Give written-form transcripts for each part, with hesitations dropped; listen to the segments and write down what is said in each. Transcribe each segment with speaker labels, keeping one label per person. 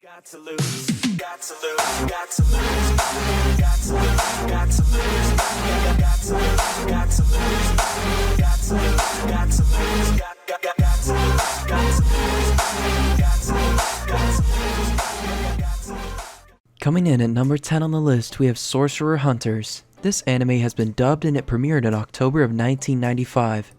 Speaker 1: Got to lose, got to lose, got to lose, got to lose, got to lose, got to lose, got to lose, got to lose, got to lose, got to lose, got to lose, got to lose.
Speaker 2: Coming in at number 10 on the list, we have Sorcerer Hunters. This anime has been dubbed and it premiered in October of 1995.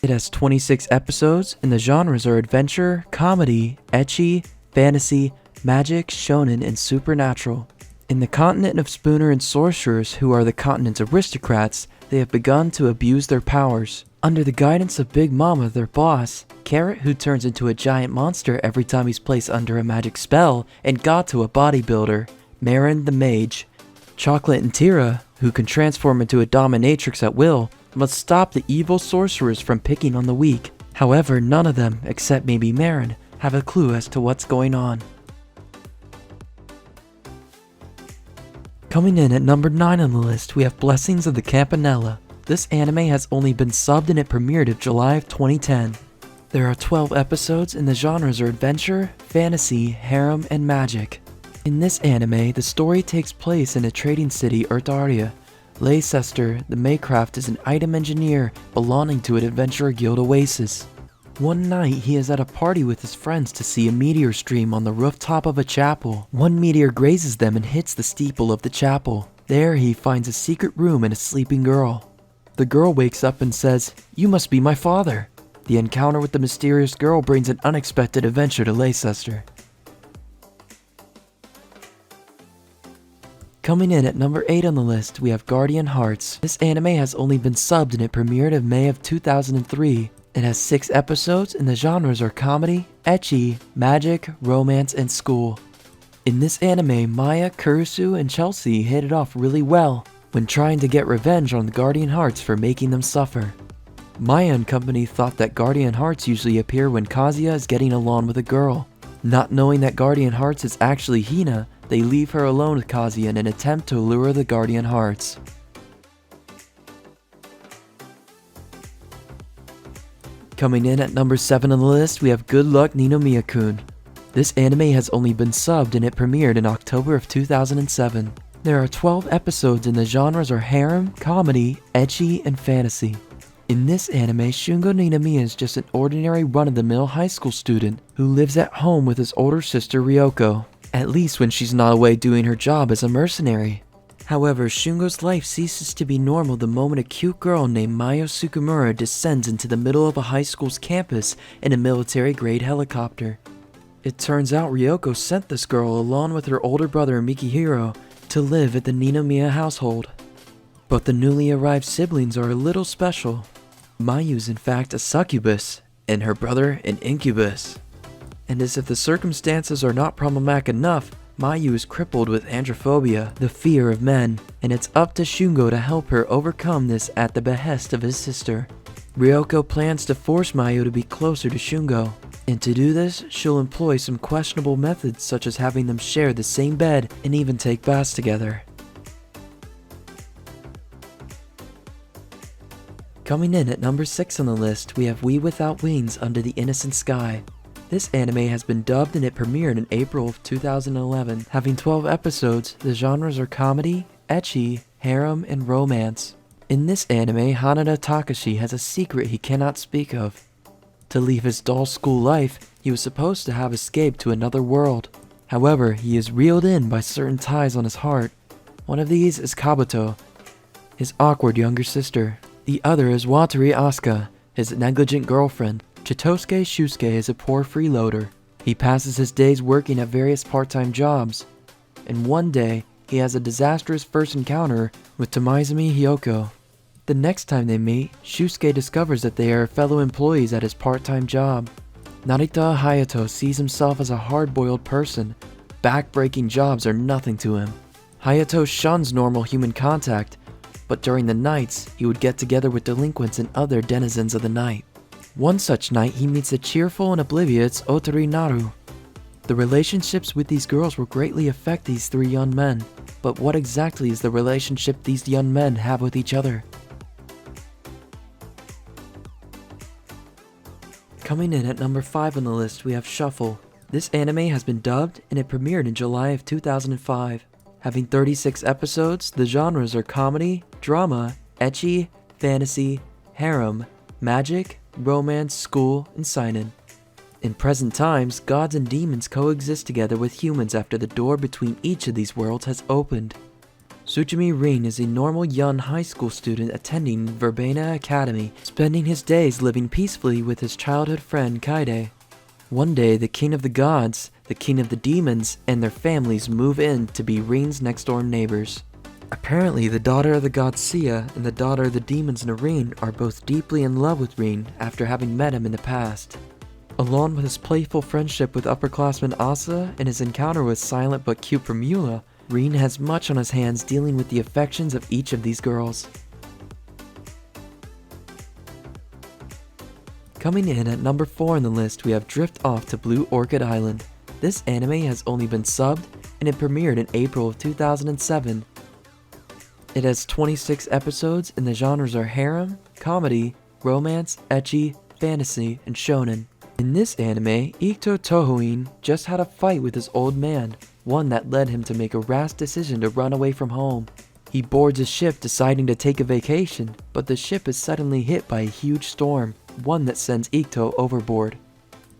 Speaker 2: It has 26 episodes and the genres are adventure, comedy, ecchi, fantasy, magic, shonen, and supernatural. In the continent of Spooner and Sorcerers, who are the continent's aristocrats, they have begun to abuse their powers. Under the guidance of Big Mama, their boss, Carrot, who turns into a giant monster every time he's placed under a magic spell, and Gato, a bodybuilder, Marin the mage, Chocolate and Tira, who can transform into a dominatrix at will, must stop the evil sorcerers from picking on the weak. However, none of them, except maybe Marin, have a clue as to what's going on. Coming in at number 9 on the list, we have Blessings of the Campanella. This anime has only been subbed and it premiered in July of 2010. There are 12 episodes and the genres are adventure, fantasy, harem, and magic. In this anime, the story takes place in a trading city, Eartharia. Leicester, the Maycraft, is an item engineer belonging to an adventurer guild Oasis. One night, he is at a party with his friends to see a meteor stream on the rooftop of a chapel. One meteor grazes them and hits the steeple of the chapel. There, he finds a secret room and a sleeping girl. The girl wakes up and says, "You must be my father." The encounter with the mysterious girl brings an unexpected adventure to Leicester. Coming in at number 8 on the list, we have Guardian Hearts. This anime has only been subbed and it premiered in May of 2003. It has 6 episodes and the genres are comedy, ecchi, magic, romance, and school. In this anime, Maya, Kurisu, and Chelsea hit it off really well when trying to get revenge on the Guardian Hearts for making them suffer. Maya and company thought that Guardian Hearts usually appear when Kazuya is getting along with a girl. Not knowing that Guardian Hearts is actually Hina, they leave her alone with Kazuya in an attempt to lure the Guardian Hearts. Coming in at number 7 on the list, we have Good Luck Ninomiya-kun. This anime has only been subbed and it premiered in October of 2007. There are 12 episodes and the genres are harem, comedy, ecchi, and fantasy. In this anime, Shungo Ninomiya is just an ordinary run-of-the-mill high school student who lives at home with his older sister Ryoko, at least when she's not away doing her job as a mercenary. However, Shungo's life ceases to be normal the moment a cute girl named Mayo Sukumura descends into the middle of a high school's campus in a military-grade helicopter. It turns out Ryoko sent this girl along with her older brother Mikihiro to live at the Ninomiya household. But the newly arrived siblings are a little special. Mayu is in fact a succubus, and her brother an incubus. And as if the circumstances are not problematic enough, Mayu is crippled with androphobia, the fear of men, and it's up to Shungo to help her overcome this at the behest of his sister. Ryoko plans to force Mayu to be closer to Shungo, and to do this, she'll employ some questionable methods such as having them share the same bed and even take baths together. Coming in at number 6 on the list, we have We Without Wings Under the Innocent Sky. This anime has been dubbed and it premiered in April of 2011. Having 12 episodes, the genres are comedy, ecchi, harem, and romance. In this anime, Hanada Takashi has a secret he cannot speak of. To leave his dull school life, he was supposed to have escaped to another world. However, he is reeled in by certain ties on his heart. One of these is Kabuto, his awkward younger sister. The other is Watari Asuka, his negligent girlfriend. Chitosuke Shusuke is a poor freeloader. He passes his days working at various part-time jobs. And one day, he has a disastrous first encounter with Tomaizumi Hiyoko. The next time they meet, Shusuke discovers that they are fellow employees at his part-time job. Narita Hayato sees himself as a hard-boiled person. Back-breaking jobs are nothing to him. Hayato shuns normal human contact, but during the nights, he would get together with delinquents and other denizens of the night. One such night, he meets a cheerful and oblivious Otori Naru. The relationships with these girls will greatly affect these 3 young men, but what exactly is the relationship these young men have with each other? Coming in at number 5 on the list, we have Shuffle. This anime has been dubbed and it premiered in July of 2005. Having 36 episodes, the genres are comedy, drama, ecchi, fantasy, harem, magic, romance, school, and seinen. In present times, gods and demons coexist together with humans after the door between each of these worlds has opened. Tsuchimi Rin is a normal young high school student attending Verbena Academy, spending his days living peacefully with his childhood friend Kaide. One day, the king of the gods, the king of the demons, and their families move in to be Rin's next-door neighbors. Apparently, the daughter of the god Sia and the daughter of the demons Narin are both deeply in love with Rin after having met him in the past. Along with his playful friendship with upperclassman Asa and his encounter with silent but cute Primula, Rin has much on his hands dealing with the affections of each of these girls. Coming in at number 4 on the list, we have Drift Off to Blue Orchid Island. This anime has only been subbed, and it premiered in April of 2007. It has 26 episodes, and the genres are harem, comedy, romance, ecchi, fantasy, and shonen. In this anime, Ito Tohoin just had a fight with his old man, one that led him to make a rash decision to run away from home. He boards a ship deciding to take a vacation, but the ship is suddenly hit by a huge storm, one that sends Ito overboard.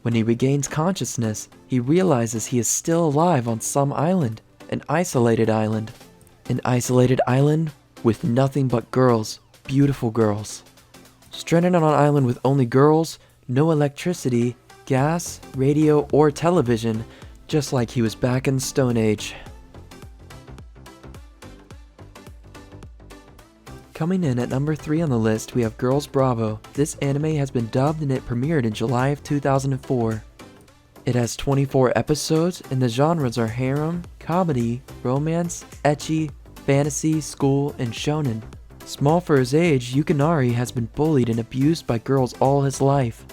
Speaker 2: When he regains consciousness, he realizes he is still alive on some island, an isolated island. An isolated island with nothing but girls, beautiful girls. Stranded on an island with only girls, no electricity, gas, radio, or television, just like he was back in the Stone Age. Coming in at number 3 on the list, we have Girls Bravo. This anime has been dubbed and it premiered in July of 2004. It has 24 episodes and the genres are harem, comedy, romance, ecchi, fantasy, school, and shonen. Small for his age, Yukinari has been bullied and abused by girls all his life.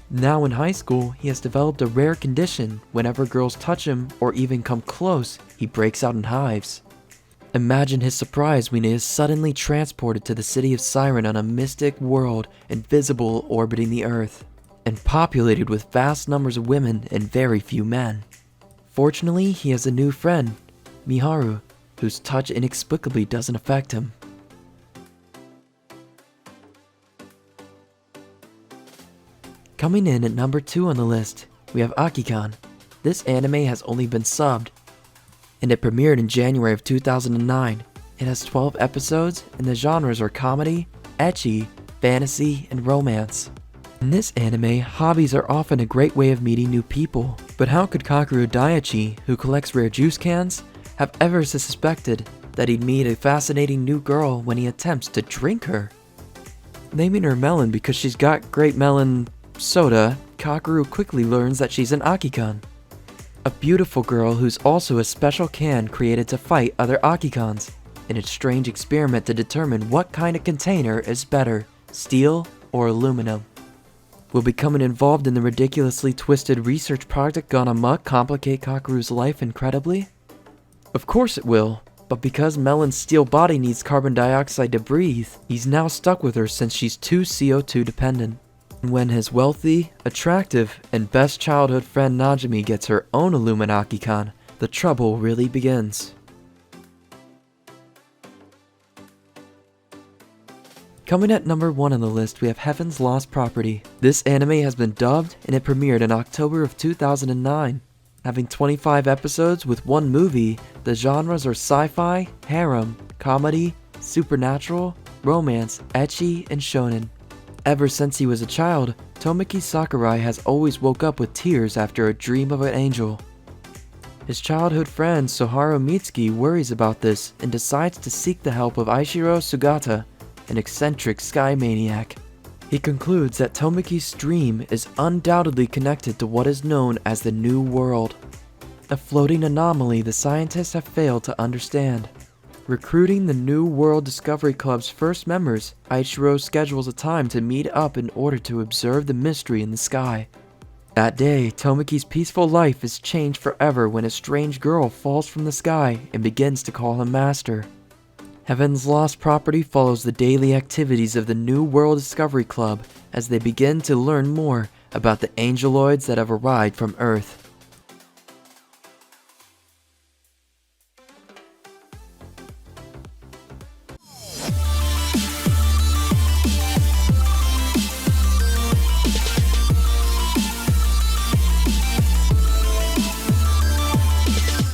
Speaker 2: Now in high school, he has developed a rare condition. Whenever girls touch him or even come close, he breaks out in hives. Imagine his surprise when he is suddenly transported to the city of Siren on a mystic world invisible orbiting the earth, and populated with vast numbers of women and very few men. Fortunately, he has a new friend, Miharu, whose touch inexplicably doesn't affect him. Coming in at number 2 on the list, we have Akikan. This anime has only been subbed, and it premiered in January of 2009. It has 12 episodes, and the genres are comedy, ecchi, fantasy, and romance. In this anime, hobbies are often a great way of meeting new people, but how could Kakeru Daiichi, who collects rare juice cans, have ever suspected that he'd meet a fascinating new girl when he attempts to drink her? Naming her Melon because she's got great melon soda, Kakeru quickly learns that she's an Akikan, a beautiful girl who's also a special can created to fight other Akikans, in a strange experiment to determine what kind of container is better, steel or aluminum. Will becoming involved in the ridiculously twisted research project gone amok complicate Kakeru's life incredibly? Of course it will, but because Melon's steel body needs carbon dioxide to breathe, he's now stuck with her since she's too CO2 dependent. When his wealthy, attractive, and best childhood friend Najimi gets her own Illuminakikan, the trouble really begins. Coming at number 1 on the list, we have Heaven's Lost Property. This anime has been dubbed and it premiered in October of 2009. Having 25 episodes with 1 movie, the genres are sci-fi, harem, comedy, supernatural, romance, ecchi, and shonen. Ever since he was a child, Tomoki Sakurai has always woke up with tears after a dream of an angel. His childhood friend Soharu Mitsuki worries about this and decides to seek the help of Aishiro Sugata, an eccentric sky maniac. He concludes that Tomoki's dream is undoubtedly connected to what is known as the New World, a floating anomaly the scientists have failed to understand. Recruiting the New World Discovery Club's first members, Aichiro schedules a time to meet up in order to observe the mystery in the sky. That day, Tomoki's peaceful life is changed forever when a strange girl falls from the sky and begins to call him master. Heaven's Lost Property follows the daily activities of the New World Discovery Club as they begin to learn more about the angeloids that have arrived from Earth.